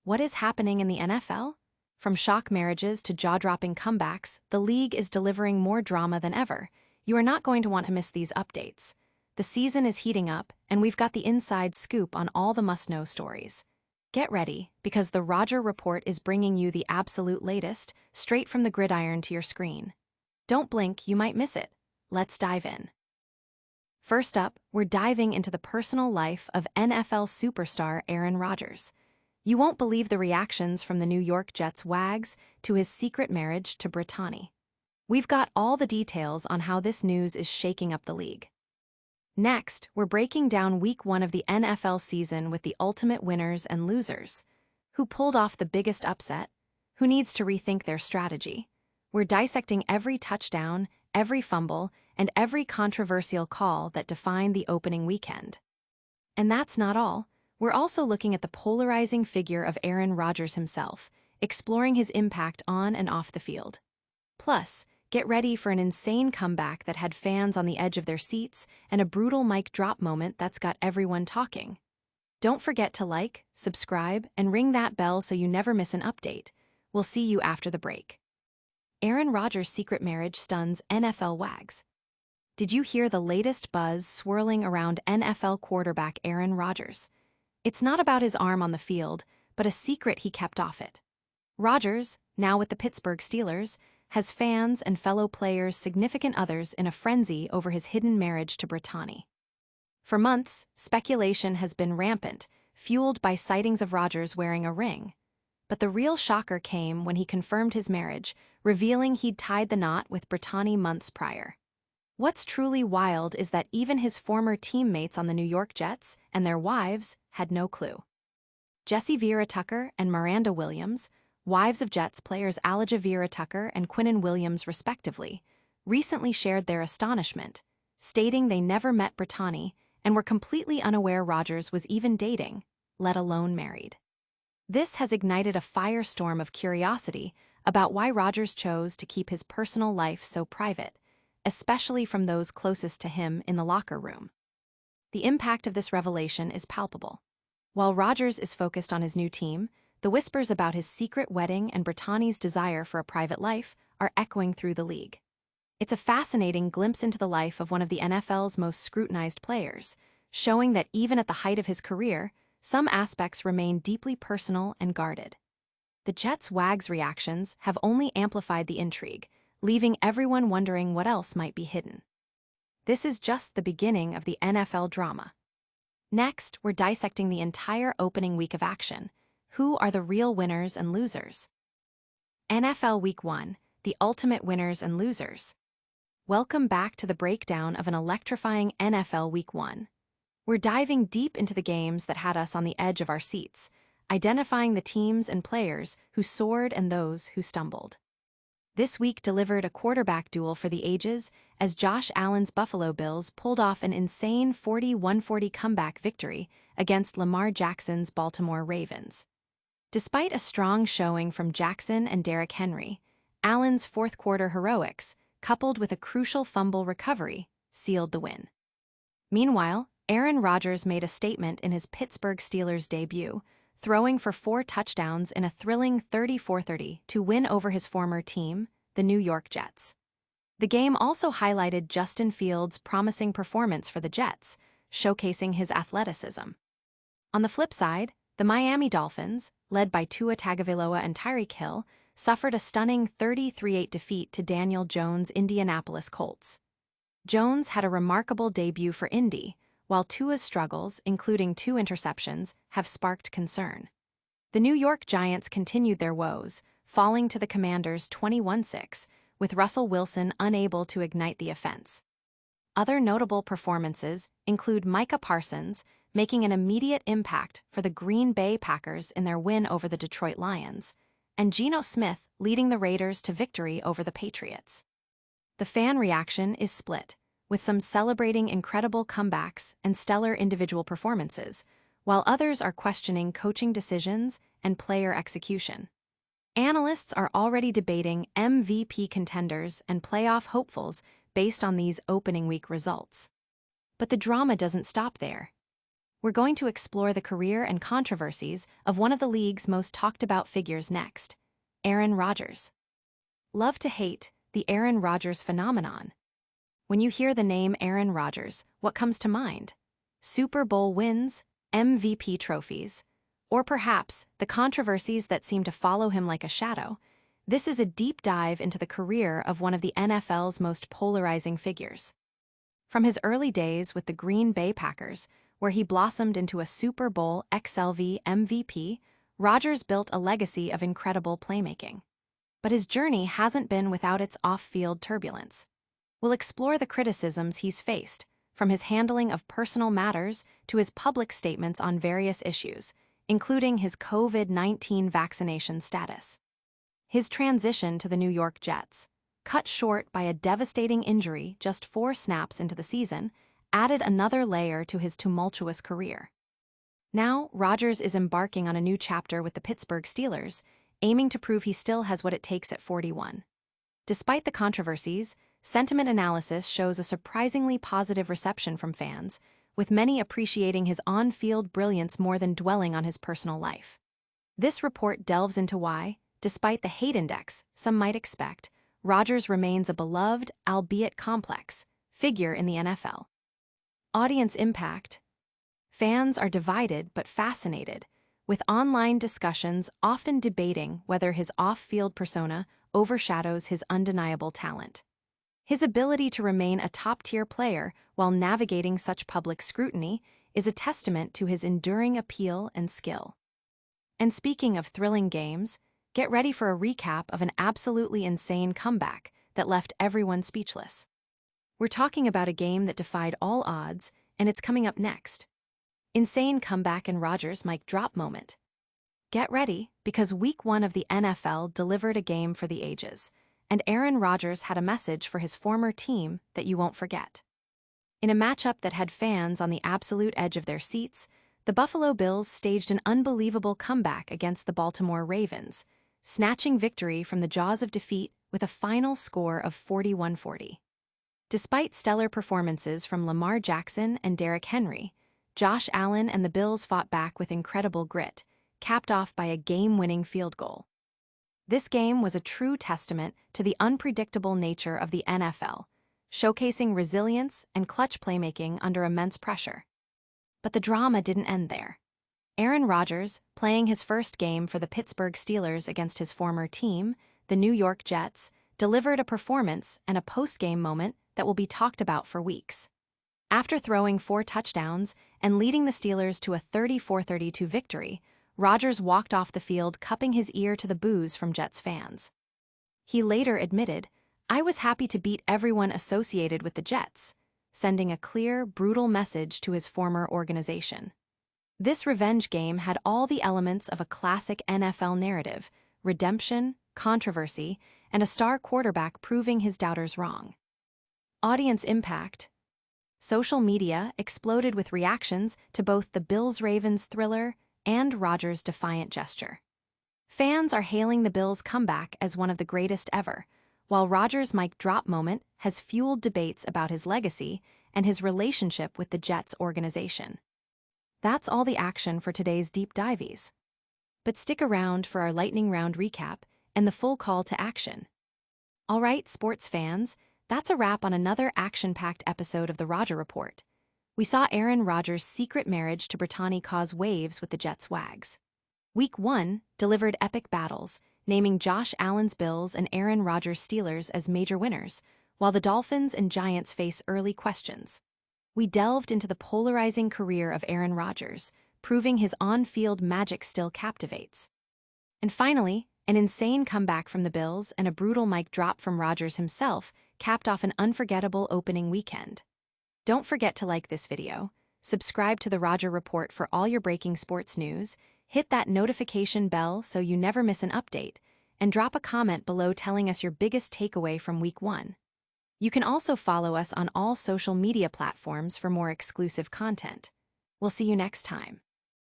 What is happening in the NFL? From shock marriages to jaw-dropping comebacks, the league is delivering more drama than ever. You are not going to want to miss these updates. The season is heating up, and we've got the inside scoop on all the must-know stories. Get ready, because the Rodger Report is bringing you the absolute latest, straight from the gridiron to your screen. Don't blink, you might miss it. Let's dive in. First up, we're diving into the personal life of NFL superstar Aaron Rodgers. You won't believe the reactions from the New York Jets Wags to his secret marriage to Brittani. We've got all the details on how this news is shaking up the league. Next, we're breaking down Week 1 of the NFL season with the ultimate winners and losers. Who pulled off the biggest upset? Who needs to rethink their strategy? We're dissecting every touchdown, every fumble, and every controversial call that defined the opening weekend. And that's not all. We're also looking at the polarizing figure of Aaron Rodgers himself, exploring his impact on and off the field. Plus, get ready for an insane comeback that had fans on the edge of their seats and a brutal mic drop moment that's got everyone talking. Don't forget to like, subscribe, and ring that bell so you never miss an update. We'll see you after the break. Aaron Rodgers' secret marriage stuns NFL Wags. Did you hear the latest buzz swirling around NFL quarterback Aaron Rodgers? It's not about his arm on the field, but a secret he kept off it. Rodgers, now with the Pittsburgh Steelers, has fans and fellow players' significant others in a frenzy over his hidden marriage to Brittani. For months, speculation has been rampant, fueled by sightings of Rodgers wearing a ring. But the real shocker came when he confirmed his marriage, revealing he'd tied the knot with Brittani months prior. What's truly wild is that even his former teammates on the New York Jets and their wives had no clue. Jessie Vera Tucker and Miranda Williams, wives of Jets players Elijah Vera Tucker and Quinnen Williams respectively, recently shared their astonishment, stating they never met Brittani and were completely unaware Rodgers was even dating, let alone married. This has ignited a firestorm of curiosity about why Rodgers chose to keep his personal life so private, especially from those closest to him in the locker room. The impact of this revelation is palpable. While Rodgers is focused on his new team, the whispers about his secret wedding and Brittani's desire for a private life are echoing through the league. It's a fascinating glimpse into the life of one of the NFL's most scrutinized players, showing that even at the height of his career, some aspects remain deeply personal and guarded. The Jets' Wags reactions have only amplified the intrigue, leaving everyone wondering what else might be hidden. This is just the beginning of the NFL drama. Next, we're dissecting the entire opening week of action. Who are the real winners and losers? NFL Week 1, the ultimate winners and losers. Welcome back to the breakdown of an electrifying NFL Week 1. We're diving deep into the games that had us on the edge of our seats, identifying the teams and players who soared and those who stumbled. This week delivered a quarterback duel for the ages as Josh Allen's Buffalo Bills pulled off an insane 40-140 comeback victory against Lamar Jackson's Baltimore Ravens. Despite a strong showing from Jackson and Derrick Henry, Allen's fourth-quarter heroics, coupled with a crucial fumble recovery, sealed the win. Meanwhile, Aaron Rodgers made a statement in his Pittsburgh Steelers debut, throwing for 4 touchdowns in a thrilling 34-30 to win over his former team, the New York Jets. The game also highlighted Justin Fields' promising performance for the Jets, showcasing his athleticism. On the flip side, the Miami Dolphins, led by Tua Tagovailoa and Tyreek Hill, suffered a stunning 33-8 defeat to Daniel Jones' Indianapolis Colts. Jones had a remarkable debut for Indy, while Tua's struggles, including 2 interceptions, have sparked concern. The New York Giants continued their woes, falling to the Commanders 21-6, with Russell Wilson unable to ignite the offense. Other notable performances include Micah Parsons making an immediate impact for the Green Bay Packers in their win over the Detroit Lions, and Geno Smith leading the Raiders to victory over the Patriots. The fan reaction is split, with some celebrating incredible comebacks and stellar individual performances, while others are questioning coaching decisions and player execution. Analysts are already debating MVP contenders and playoff hopefuls based on these opening week results. But the drama doesn't stop there. We're going to explore the career and controversies of one of the league's most talked about figures next, Aaron Rodgers. Love to hate the Aaron Rodgers phenomenon. When you hear the name Aaron Rodgers, what comes to mind? Super Bowl wins, MVP trophies, or perhaps the controversies that seem to follow him like a shadow. This is a deep dive into the career of one of the NFL's most polarizing figures. From his early days with the Green Bay Packers, where he blossomed into a Super Bowl XLV MVP, Rodgers built a legacy of incredible playmaking. But his journey hasn't been without its off-field turbulence. We'll explore the criticisms he's faced, from his handling of personal matters to his public statements on various issues, including his COVID-19 vaccination status. His transition to the New York Jets, cut short by a devastating injury just 4 snaps into the season, added another layer to his tumultuous career. Now, Rodgers is embarking on a new chapter with the Pittsburgh Steelers, aiming to prove he still has what it takes at 41. Despite the controversies, sentiment analysis shows a surprisingly positive reception from fans, with many appreciating his on-field brilliance more than dwelling on his personal life. This report delves into why, despite the hate index some might expect, Rodgers remains a beloved, albeit complex, figure in the NFL. Audience impact. Fans are divided but fascinated, with online discussions often debating whether his off-field persona overshadows his undeniable talent. His ability to remain a top-tier player while navigating such public scrutiny is a testament to his enduring appeal and skill. And speaking of thrilling games, get ready for a recap of an absolutely insane comeback that left everyone speechless. We're talking about a game that defied all odds, and it's coming up next. Insane comeback and Rodgers mic drop moment. Get ready, because Week 1 of the NFL delivered a game for the ages, and Aaron Rodgers had a message for his former team that you won't forget. In a matchup that had fans on the absolute edge of their seats, the Buffalo Bills staged an unbelievable comeback against the Baltimore Ravens, snatching victory from the jaws of defeat with a final score of 41-40. Despite stellar performances from Lamar Jackson and Derrick Henry, Josh Allen and the Bills fought back with incredible grit, capped off by a game-winning field goal. This game was a true testament to the unpredictable nature of the NFL, showcasing resilience and clutch playmaking under immense pressure. But the drama didn't end there. Aaron Rodgers, playing his first game for the Pittsburgh Steelers against his former team, the New York Jets, delivered a performance and a post-game moment that will be talked about for weeks. After throwing 4 touchdowns and leading the Steelers to a 34-32 victory, Rodgers walked off the field cupping his ear to the boos from Jets fans. He later admitted, "I was happy to beat everyone associated with the Jets," sending a clear, brutal message to his former organization. This revenge game had all the elements of a classic NFL narrative: redemption, controversy, and a star quarterback proving his doubters wrong. Audience impact. Social media exploded with reactions to both the Bills-Ravens thriller and Rodgers' defiant gesture. Fans are hailing the Bills' comeback as one of the greatest ever, while Rodgers' mic drop moment has fueled debates about his legacy and his relationship with the Jets organization. That's all the action for today's Deep Dives. But stick around for our lightning round recap and the full call to action. All right, sports fans, that's a wrap on another action-packed episode of the Rodger Report. We saw Aaron Rodgers' secret marriage to Brittani cause waves with the Jets' Wags. Week 1 delivered epic battles, naming Josh Allen's Bills and Aaron Rodgers' Steelers as major winners, while the Dolphins and Giants face early questions. We delved into the polarizing career of Aaron Rodgers, proving his on-field magic still captivates. And finally, an insane comeback from the Bills and a brutal mic drop from Rodgers himself capped off an unforgettable opening weekend. Don't forget to like this video, subscribe to the Rodger Report for all your breaking sports news, hit that notification bell so you never miss an update, and drop a comment below telling us your biggest takeaway from Week 1. You can also follow us on all social media platforms for more exclusive content. We'll see you next time.